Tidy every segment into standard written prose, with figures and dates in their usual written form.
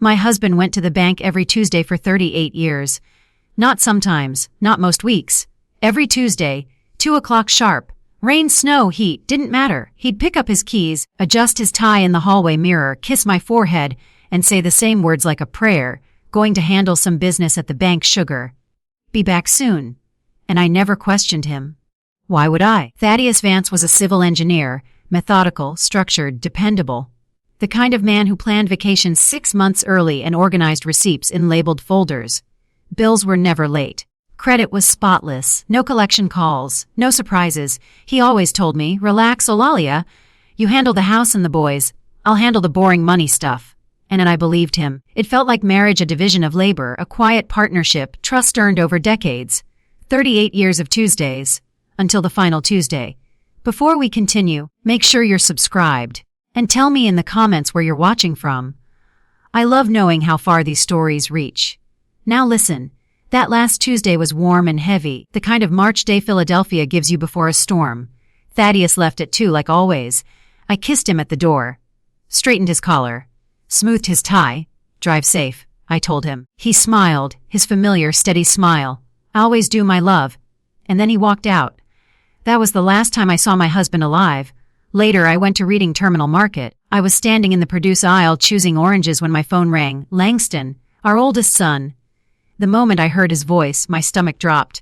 My husband went to the bank every Tuesday for 38 years. Not sometimes, not most weeks. Every Tuesday, 2 o'clock sharp. Rain, snow, heat, didn't matter. He'd pick up his keys, adjust his tie in the hallway mirror, kiss my forehead, and say the same words like a prayer, going to handle some business at the bank, sugar. Be back soon. And I never questioned him. Why would I? Thaddeus Vance was a civil engineer, methodical, structured, dependable. The kind of man who planned vacations 6 months early and organized receipts in labeled folders. Bills were never late. Credit was spotless, no collection calls, no surprises. He always told me, relax, Eulalia. You handle the house and the boys. I'll handle the boring money stuff. And I believed him. It felt like marriage, a division of labor, a quiet partnership, trust earned over decades. 38 years of Tuesdays. Until the final Tuesday. Before we continue, make sure you're subscribed. And tell me in the comments where you're watching from. I love knowing how far these stories reach. Now listen, that last Tuesday was warm and heavy, the kind of March day Philadelphia gives you before a storm. Thaddeus left at 2 like always. I kissed him at the door. Straightened his collar. Smoothed his tie. Drive safe, I told him. He smiled, his familiar steady smile. I always do, my love. And then he walked out. That was the last time I saw my husband alive. Later, I went to Reading Terminal Market. I was standing in the produce aisle choosing oranges when my phone rang. Langston, our oldest son. The moment I heard his voice, my stomach dropped.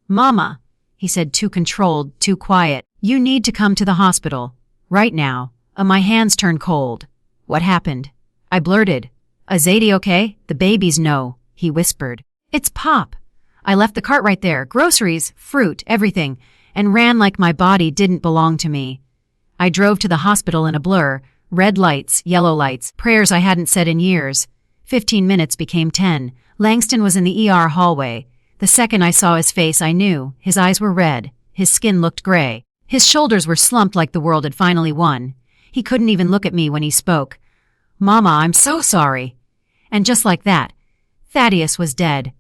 Mama, he said, too controlled, too quiet. You need to come to the hospital. Right now. My hands turned cold. What happened? I blurted. Is Zadie okay? The babies know, he whispered. It's Pop. I left the cart right there, groceries, fruit, everything, and ran like my body didn't belong to me. I drove to the hospital in a blur, red lights, yellow lights, prayers I hadn't said in years. 15 minutes became 10. Langston was in the ER hallway. The second I saw his face, I knew. His eyes were red. His skin looked gray. His shoulders were slumped like the world had finally won. He couldn't even look at me when he spoke. Mama, I'm so sorry. And just like that, Thaddeus was dead.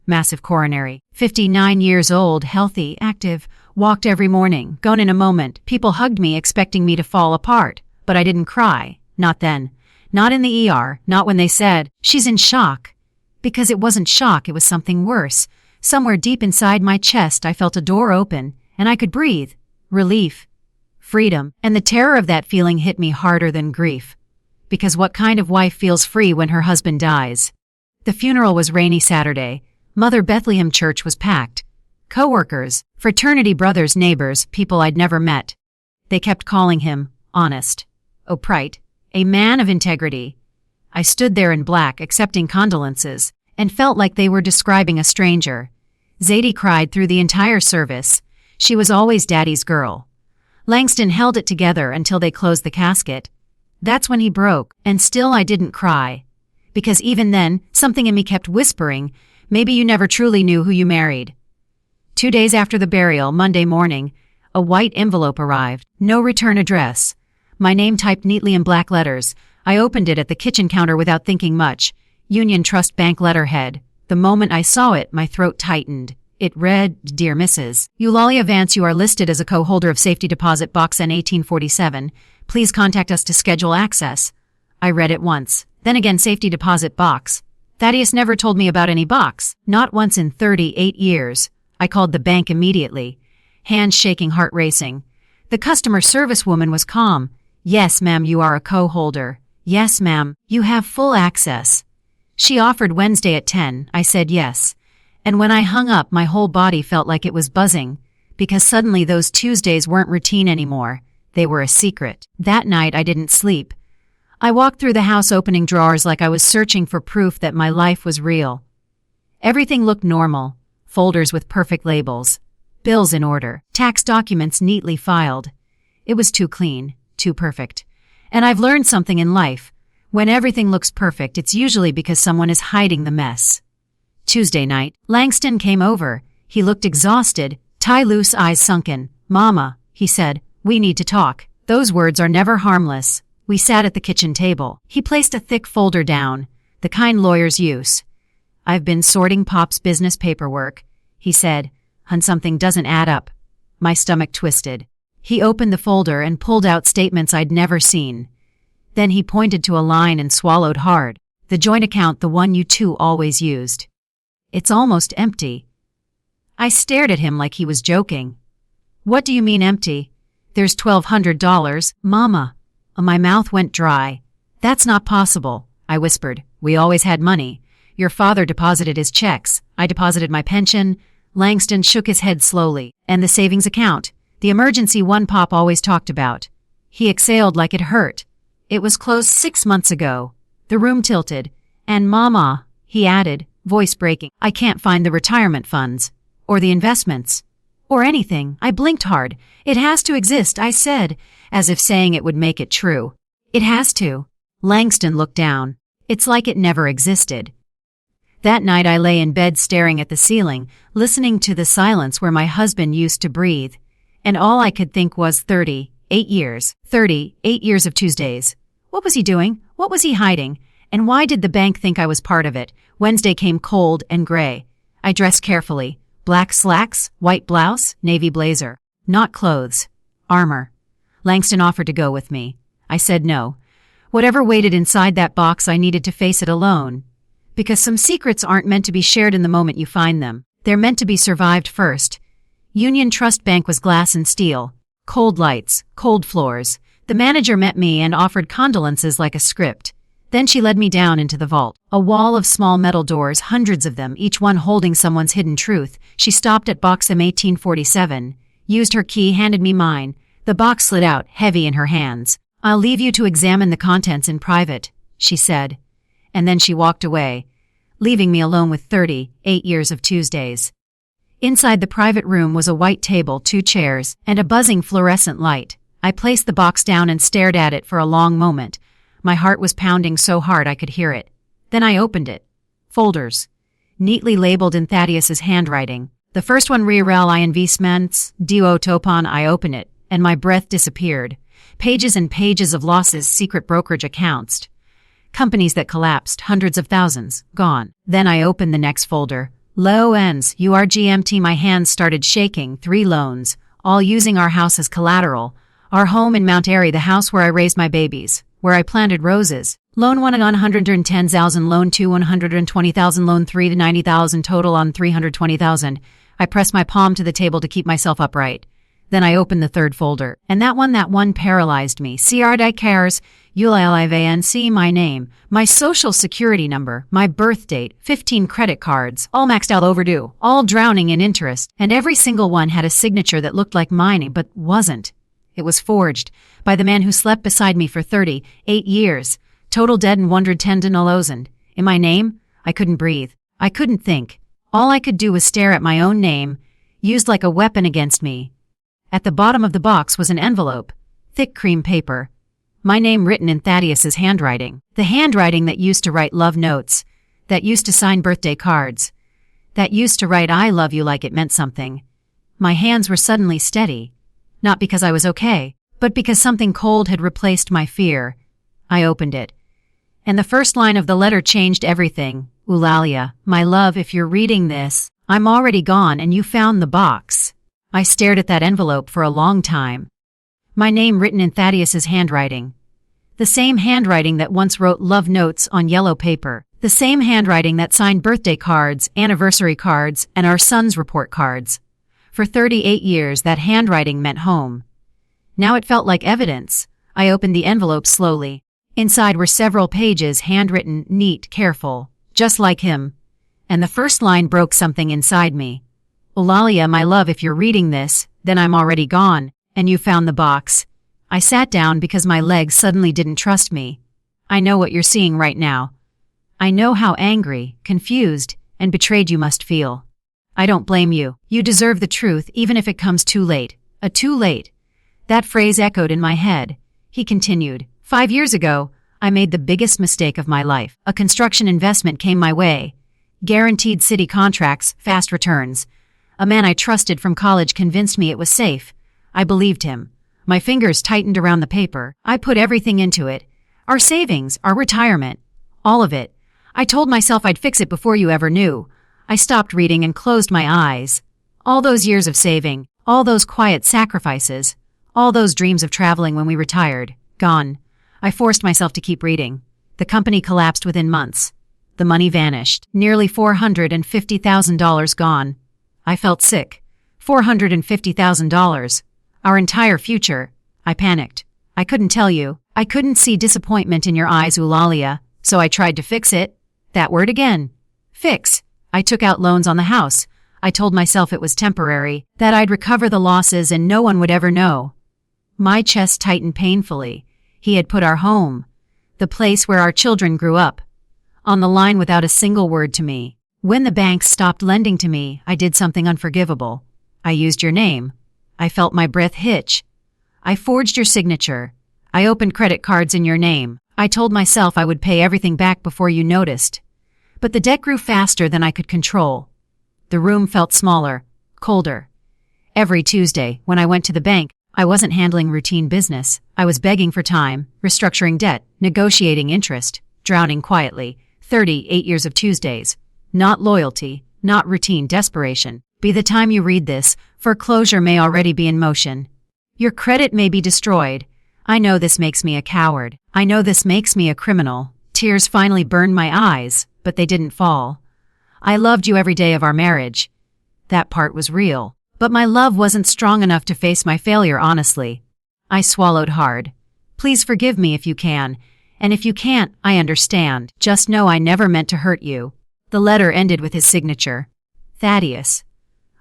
Massive coronary. 59 years old, healthy, active, walked every morning, gone in a moment. People hugged me, expecting me to fall apart. But I didn't cry. Not then. Not in the ER. Not when they said, she's in shock. Because it wasn't shock, it was something worse. Somewhere deep inside my chest, I felt a door open, and I could breathe. Relief. Freedom. And the terror of that feeling hit me harder than grief. Because what kind of wife feels free when her husband dies? The funeral was rainy Saturday. Mother Bethlehem Church was packed. Co-workers, fraternity brothers, neighbors, people I'd never met. They kept calling him honest, upright, a man of integrity. I stood there in black, accepting condolences, and felt like they were describing a stranger. Zadie cried through the entire service. She was always Daddy's girl. Langston held it together until they closed the casket. That's when he broke, and still I didn't cry. Because even then, something in me kept whispering, maybe you never truly knew who you married. 2 days after the burial, Monday morning, a white envelope arrived. No return address. My name typed neatly in black letters. I opened it at the kitchen counter without thinking much. Union Trust Bank letterhead. The moment I saw it, my throat tightened. It read, Dear Mrs. Eulalia Vance, you are listed as a co-holder of Safety Deposit Box N1847. Please contact us to schedule access. I read it once. Then again, Safety Deposit Box. Thaddeus never told me about any box. Not once in 38 years. I called the bank immediately. Hands shaking, heart racing. The customer service woman was calm. Yes, ma'am, you are a co-holder. Yes, ma'am, you have full access. She offered Wednesday at 10. I said yes. And when I hung up, my whole body felt like it was buzzing. Because suddenly those Tuesdays weren't routine anymore. They were a secret. That night I didn't sleep. I walked through the house opening drawers like I was searching for proof that my life was real. Everything looked normal. Folders with perfect labels. Bills in order. Tax documents neatly filed. It was too clean. Too perfect. And I've learned something in life. When everything looks perfect, it's usually because someone is hiding the mess. Tuesday night, Langston came over. He looked exhausted, tie loose, eyes sunken. Mama, he said, we need to talk. Those words are never harmless. We sat at the kitchen table. He placed a thick folder down, the kind lawyers use. I've been sorting Pop's business paperwork, he said. Hun, something doesn't add up. My stomach twisted. He opened the folder and pulled out statements I'd never seen. Then he pointed to a line and swallowed hard. The joint account, the one you two always used. It's almost empty. I stared at him like he was joking. What do you mean empty? There's $1,200, Mama. My mouth went dry. That's not possible, I whispered. We always had money. Your father deposited his checks. I deposited my pension. Langston shook his head slowly. And the savings account. The emergency one Pop always talked about. He exhaled like it hurt. It was closed 6 months ago. The room tilted. And Mama, he added, voice breaking, I can't find the retirement funds. Or the investments. Or anything. I blinked hard. It has to exist, I said, as if saying it would make it true. It has to. Langston looked down. It's like it never existed. That night I lay in bed staring at the ceiling, listening to the silence where my husband used to breathe. And all I could think was 38 years. 38 years of Tuesdays. What was he doing? What was he hiding? And why did the bank think I was part of it? Wednesday came cold and gray. I dressed carefully. Black slacks, white blouse, navy blazer. Not clothes. Armor. Langston offered to go with me. I said no. Whatever waited inside that box, I needed to face it alone. Because some secrets aren't meant to be shared in the moment you find them. They're meant to be survived first. Union Trust Bank was glass and steel. Cold lights, cold floors. The manager met me and offered condolences like a script. Then she led me down into the vault. A wall of small metal doors, hundreds of them, each one holding someone's hidden truth. She stopped at box M1847, used her key, handed me mine. The box slid out, heavy in her hands. I'll leave you to examine the contents in private, she said. And then she walked away, leaving me alone with 38 years of Tuesdays. Inside the private room was a white table, 2 chairs, and a buzzing fluorescent light. I placed the box down and stared at it for a long moment. My heart was pounding so hard I could hear it. Then I opened it. Folders. Neatly labeled in Thaddeus's handwriting. The first one, Real Investments, Dio Topan. I opened it, and my breath disappeared. Pages and pages of losses, secret brokerage accounts. Companies that collapsed, hundreds of thousands, gone. Then I opened the next folder. Loans, URGMT. My hands started shaking. 3 loans, all using our house as collateral. Our home in Mount Airy, the house where I raised my babies, where I planted roses. Loan 1 on 110,000, loan 2 120,000, loan 3 to 90,000, total on 320,000. I pressed my palm to the table to keep myself upright. Then I opened the 3rd folder, and that one paralyzed me. CRD cares, ULIVANC, my name, my social security number, my birth date, 15 credit cards, all maxed out, overdue, all drowning in interest, and every single one had a signature that looked like mine, but wasn't. It was forged by the man who slept beside me for 38 years. Total dead and 110,000. In my name, I couldn't breathe. I couldn't think. All I could do was stare at my own name, used like a weapon against me. At the bottom of the box was an envelope, thick cream paper. My name written in Thaddeus's handwriting. The handwriting that used to write love notes, that used to sign birthday cards, that used to write I love you like it meant something. My hands were suddenly steady. Not because I was okay, but because something cold had replaced my fear. I opened it. And the first line of the letter changed everything. Eulalia, my love, if you're reading this, I'm already gone and you found the box. I stared at that envelope for a long time. My name written in Thaddeus's handwriting. The same handwriting that once wrote love notes on yellow paper. The same handwriting that signed birthday cards, anniversary cards, and our son's report cards. For 38 years, that handwriting meant home. Now it felt like evidence. I opened the envelope slowly. Inside were several pages, handwritten, neat, careful, just like him. And the first line broke something inside me. Eulalia, my love, if you're reading this, then I'm already gone, and you found the box. I sat down because my legs suddenly didn't trust me. I know what you're seeing right now. I know how angry, confused, and betrayed you must feel. I don't blame you. You deserve the truth, even if it comes too late. Too late. That phrase echoed in my head. He continued, 5 years ago, I made the biggest mistake of my life. A construction investment came my way. Guaranteed city contracts, fast returns. A man I trusted from college convinced me it was safe. I believed him. My fingers tightened around the paper. I put everything into it. Our savings, our retirement. All of it. I told myself I'd fix it before you ever knew. I stopped reading and closed my eyes. All those years of saving, all those quiet sacrifices, all those dreams of traveling when we retired, gone. I forced myself to keep reading. The company collapsed within months. The money vanished. Nearly $450,000 gone. I felt sick. $450,000. Our entire future. I panicked. I couldn't tell you. I couldn't see disappointment in your eyes, Eulalia, so I tried to fix it. That word again. Fix. I took out loans on the house. I told myself it was temporary, that I'd recover the losses and no one would ever know. My chest tightened painfully. He had put our home, the place where our children grew up, on the line without a single word to me. When the banks stopped lending to me, I did something unforgivable. I used your name. I felt my breath hitch. I forged your signature. I opened credit cards in your name. I told myself I would pay everything back before you noticed. But the debt grew faster than I could control. The room felt smaller, colder. Every Tuesday, when I went to the bank, I wasn't handling routine business. I was begging for time, restructuring debt, negotiating interest, drowning quietly. 38 years of Tuesdays. Not loyalty, not routine desperation. By the time you read this, foreclosure may already be in motion. Your credit may be destroyed. I know this makes me a coward. I know this makes me a criminal. Tears finally burned my eyes, but they didn't fall. I loved you every day of our marriage. That part was real. But my love wasn't strong enough to face my failure honestly. I swallowed hard. Please forgive me if you can. And if you can't, I understand. Just know I never meant to hurt you. The letter ended with his signature. Thaddeus.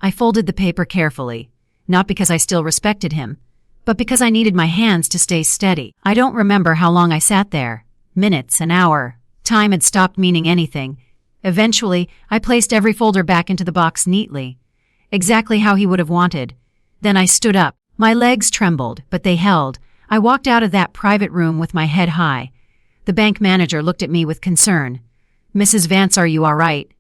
I folded the paper carefully, not because I still respected him, but because I needed my hands to stay steady. I don't remember how long I sat there. Minutes, an hour. Time had stopped meaning anything. Eventually, I placed every folder back into the box neatly, exactly how he would have wanted. Then I stood up. My legs trembled, but they held. I walked out of that private room with my head high. The bank manager looked at me with concern. Mrs. Vance, are you all right?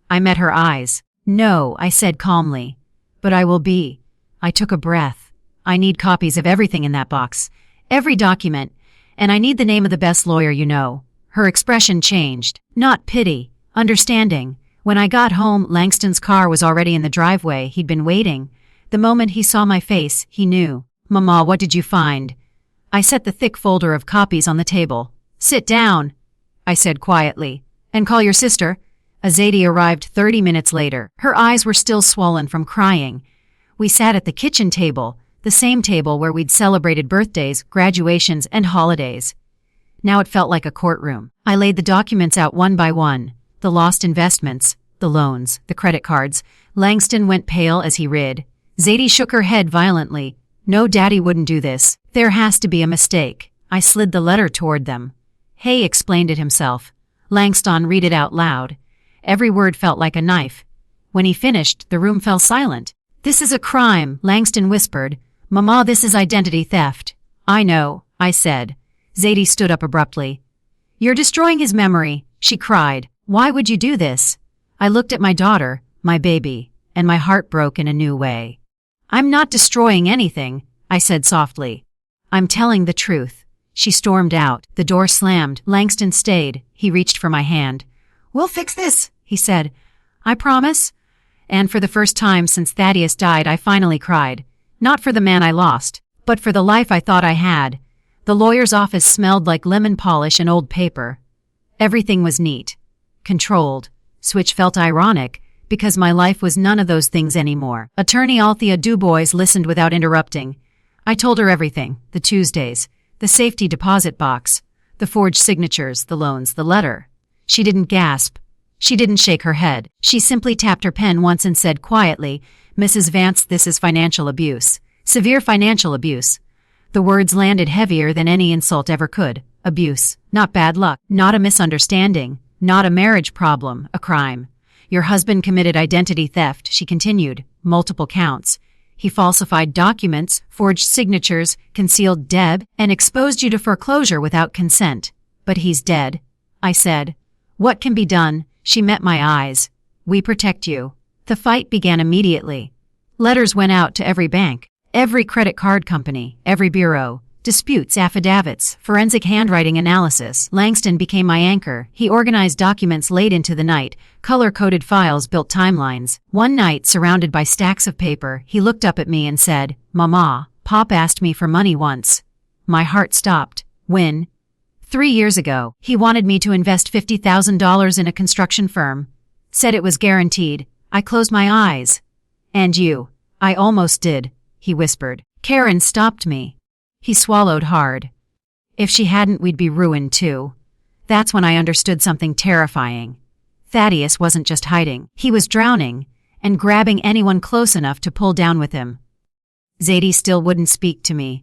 I met her eyes. No, I said calmly. But I will be. I took a breath. I need copies of everything in that box. Every document. And I need the name of the best lawyer you know. Her expression changed. Not pity. Understanding. When I got home, Langston's car was already in the driveway. He'd been waiting. The moment he saw my face, he knew. Mama, what did you find? I set the thick folder of copies on the table. Sit down, I said quietly. And call your sister. Azadi arrived 30 minutes later. Her eyes were still swollen from crying. We sat at the kitchen table, the same table where we'd celebrated birthdays, graduations, and holidays. Now it felt like a courtroom. I laid the documents out one by one. The lost investments, the loans, the credit cards. Langston went pale as he read. Zadie shook her head violently. No, Daddy wouldn't do this. There has to be a mistake. I slid the letter toward them. Hay explained it himself. Langston read it out loud. Every word felt like a knife. When he finished, the room fell silent. This is a crime, Langston whispered. Mama, this is identity theft. I know, I said. Zadie stood up abruptly. You're destroying his memory, she cried. Why would you do this? I looked at my daughter, my baby, and my heart broke in a new way. I'm not destroying anything, I said softly. I'm telling the truth. She stormed out. The door slammed. Langston stayed. He reached for my hand. We'll fix this, he said. I promise. And for the first time since Thaddeus died, I finally cried. Not for the man I lost, but for the life I thought I had. The lawyer's office smelled like lemon polish and old paper. Everything was neat, controlled, which felt ironic, because my life was none of those things anymore. Attorney Althea Dubois listened without interrupting. I told her everything, the Tuesdays, the safety deposit box, the forged signatures, the loans, the letter. She didn't gasp. She didn't shake her head. She simply tapped her pen once and said quietly, Mrs. Vance, this is financial abuse. Severe financial abuse. The words landed heavier than any insult ever could. Abuse. Not bad luck. Not a misunderstanding. Not a marriage problem. A crime. Your husband committed identity theft, she continued. Multiple counts. He falsified documents, forged signatures, concealed debt, and exposed you to foreclosure without consent. But he's dead, I said. What can be done? She met my eyes. We protect you. The fight began immediately. Letters went out to every bank, every credit card company, every bureau. Disputes, affidavits, forensic handwriting analysis. Langston became my anchor. He organized documents late into the night. Color-coded files built timelines. One night, surrounded by stacks of paper, he looked up at me and said, Mama, Pop asked me for money once. My heart stopped. When? 3 years ago, he wanted me to invest $50,000 in a construction firm. Said it was guaranteed. I closed my eyes. And you. I almost did, he whispered. Karen stopped me. He swallowed hard. If she hadn't, we'd be ruined too. That's when I understood something terrifying. Thaddeus wasn't just hiding. He was drowning and grabbing anyone close enough to pull down with him. Zadie still wouldn't speak to me.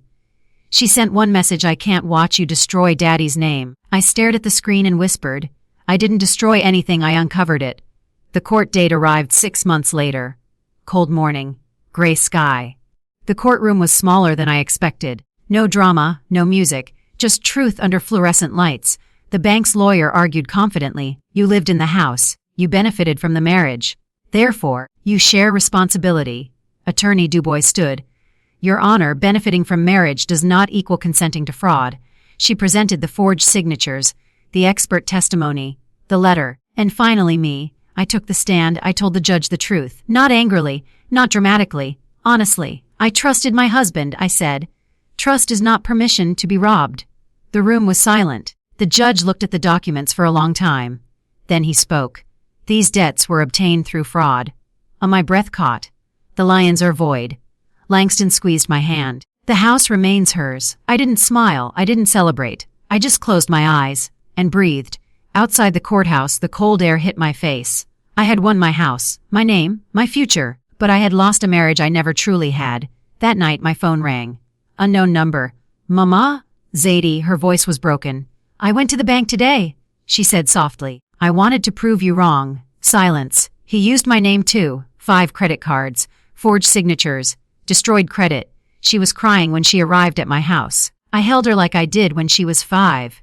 She sent one message: I can't watch you destroy Daddy's name. I stared at the screen and whispered, I didn't destroy anything, I uncovered it. The court date arrived 6 months later. Cold morning. Gray sky. The courtroom was smaller than I expected. No drama, no music, just truth under fluorescent lights. The bank's lawyer argued confidently, you lived in the house, you benefited from the marriage. Therefore, you share responsibility. Attorney Dubois stood. Your Honor, benefiting from marriage does not equal consenting to fraud. She presented the forged signatures, the expert testimony, the letter, and finally me. I took the stand. I told the judge the truth. Not angrily, not dramatically, honestly. I trusted my husband, I said. Trust is not permission to be robbed. The room was silent. The judge looked at the documents for a long time. Then he spoke. These debts were obtained through fraud. My breath caught. The lions are void. Langston squeezed my hand. The house remains hers. I didn't smile. I didn't celebrate. I just closed my eyes and breathed. Outside the courthouse, the cold air hit my face. I had won my house, my name, my future, but I had lost a marriage I never truly had. That night, my phone rang. Unknown number. Mama? Zadie, her voice was broken. I went to the bank today, she said softly. I wanted to prove you wrong. Silence. He used my name too. 5 credit cards. Forged signatures. Destroyed credit. She was crying when she arrived at my house. I held her like I did when she was 5.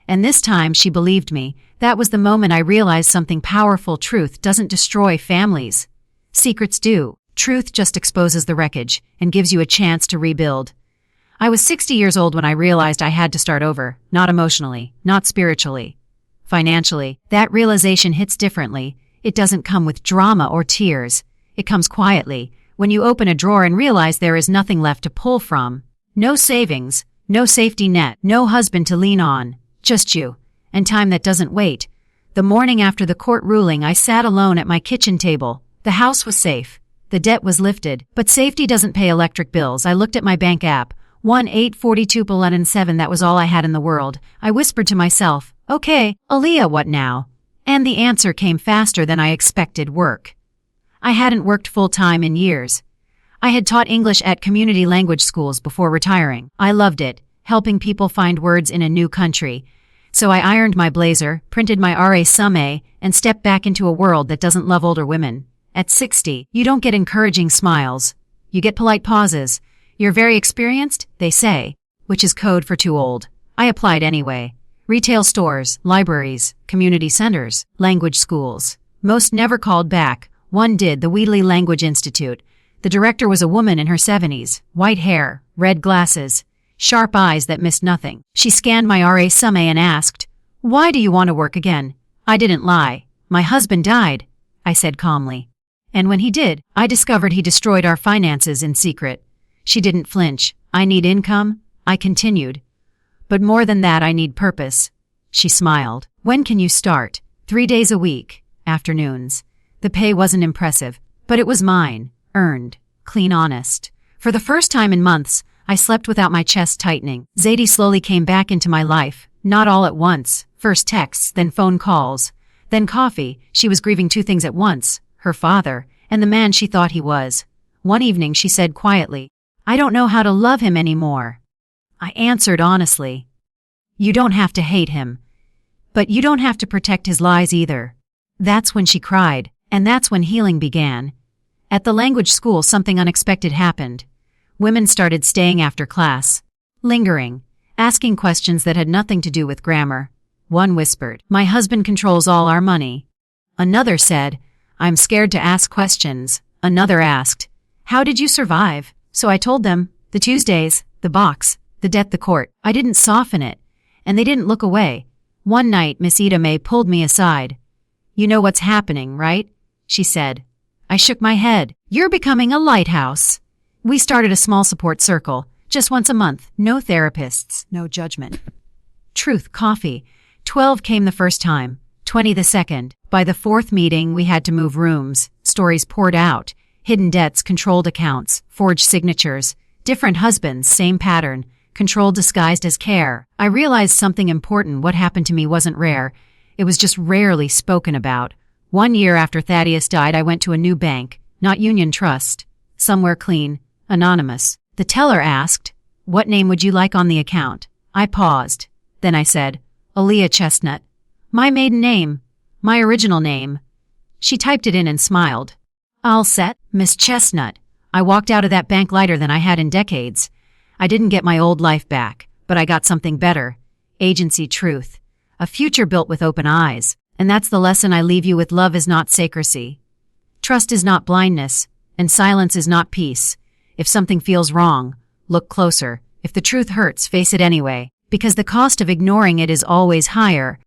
And this time she believed me. That was the moment I realized something powerful. Truth doesn't destroy families. Secrets do. Truth just exposes the wreckage and gives you a chance to rebuild. I was 60 years old when I realized I had to start over. Not emotionally, not spiritually. Financially, that realization hits differently. It doesn't come with drama or tears. It comes quietly, when you open a drawer and realize there is nothing left to pull from. No savings, no safety net, no husband to lean on. Just you, and time that doesn't wait. The morning after the court ruling, I sat alone at my kitchen table. The house was safe. The debt was lifted, but safety doesn't pay electric bills. I looked at my bank app. 1-842-11-7, that was all I had in the world. I whispered to myself, okay, Aaliyah, what now? And the answer came faster than I expected: work. I hadn't worked full-time in years. I had taught English at community language schools before retiring. I loved it, helping people find words in a new country. So I ironed my blazer, printed my resume, and stepped back into a world that doesn't love older women. At 60, you don't get encouraging smiles. You get polite pauses. You're very experienced, they say, which is code for too old. I applied anyway. Retail stores, libraries, community centers, language schools. Most never called back. One did, the Wheatley Language Institute. The director was a woman in her 70s, white hair, red glasses, sharp eyes that missed nothing. She scanned my resume and asked, "Why do you want to work again?" I didn't lie. My husband died, I said calmly. And when he did, I discovered he destroyed our finances in secret. She didn't flinch. I need income, I continued. But more than that, I need purpose. She smiled. When can you start? 3 days a week, afternoons. The pay wasn't impressive, but it was mine, earned, clean, honest. For the first time in months, I slept without my chest tightening. Zadie slowly came back into my life, not all at once. First texts, then phone calls, then coffee. She was grieving 2 things at once: her father and the man she thought he was. One evening she said quietly, "I don't know how to love him anymore." I answered honestly, "You don't have to hate him, but you don't have to protect his lies either." That's when she cried, and that's when healing began. At the language school, something unexpected happened. Women started staying after class, lingering, asking questions that had nothing to do with grammar. One whispered, "My husband controls all our money." Another said, "I'm scared to ask questions." Another asked, "How did you survive?" So I told them, the Tuesdays, the box, the debt, the court. I didn't soften it, and they didn't look away. One night, Miss Ida May pulled me aside. "You know what's happening, right?" she said. I shook my head. "You're becoming a lighthouse." We started a small support circle, just once a month, no therapists, no judgment. Truth, coffee. 12 came the first time, 20 the second. By the fourth meeting, we had to move rooms. Stories poured out. Hidden debts, controlled accounts, forged signatures. Different husbands, same pattern. Control disguised as care. I realized something important. What happened to me wasn't rare. It was just rarely spoken about. 1 year after Thaddeus died, I went to a new bank, not Union Trust. Somewhere clean, anonymous. The teller asked, "What name would you like on the account?" I paused. Then I said, "Aaliyah Chestnut." "My maiden name. My original name." She typed it in and smiled. "All set, Miss Chestnut." I walked out of that bank lighter than I had in decades. I didn't get my old life back, but I got something better. Agency, truth. A future built with open eyes. And that's the lesson I leave you with. Love is not secrecy. Trust is not blindness. And silence is not peace. If something feels wrong, look closer. If the truth hurts, face it anyway. Because the cost of ignoring it is always higher.